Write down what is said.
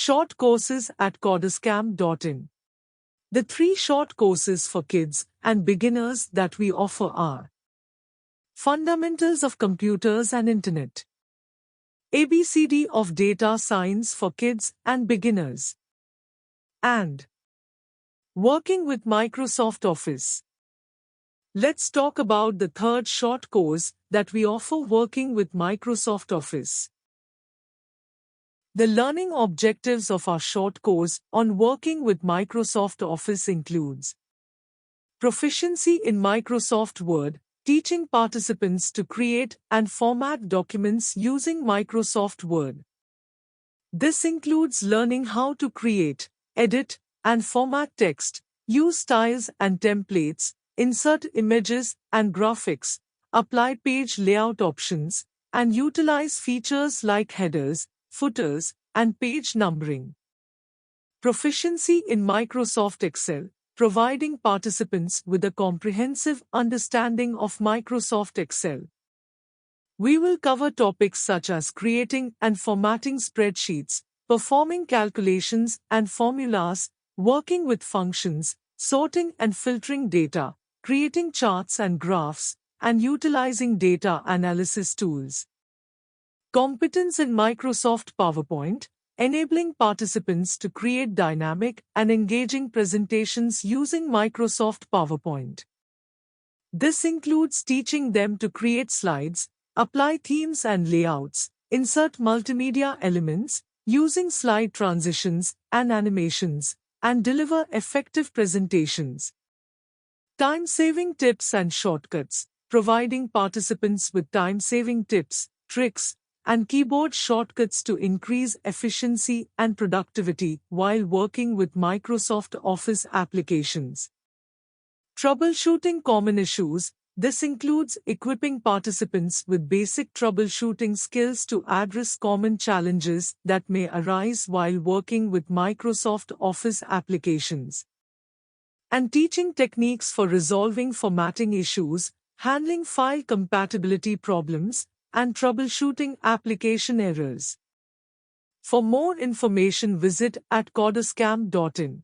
Short courses at CodersCamp.in. The 3 short courses for kids and beginners that we offer are Fundamentals of Computers and Internet, ABCD of Data Science for Kids and Beginners, and Working with Microsoft Office. Let's talk about the third short course that we offer, Working with Microsoft Office. The learning objectives of our short course on working with Microsoft Office includes proficiency in Microsoft Word, teaching participants to create and format documents using Microsoft Word. This includes learning how to create, edit, and format text, use styles and templates, insert images and graphics, apply page layout options, and utilize features like headers, footers, and page numbering. Proficiency in Microsoft Excel, providing participants with a comprehensive understanding of Microsoft Excel. We will cover topics such as creating and formatting spreadsheets, performing calculations and formulas, working with functions, sorting and filtering data, creating charts and graphs, and utilizing data analysis tools. Competence in Microsoft PowerPoint, enabling participants to create dynamic and engaging presentations using Microsoft PowerPoint. This includes teaching them to create slides, apply themes and layouts, insert multimedia elements, using slide transitions and animations, and deliver effective presentations. Time-saving tips and shortcuts, providing participants with time-saving tips, tricks, and keyboard shortcuts to increase efficiency and productivity while working with Microsoft Office applications. Troubleshooting common issues. This includes equipping participants with basic troubleshooting skills to address common challenges that may arise while working with Microsoft Office applications. And teaching techniques for resolving formatting issues, handling file compatibility problems, and troubleshooting application errors. For more information, visit @CodersCamp.in.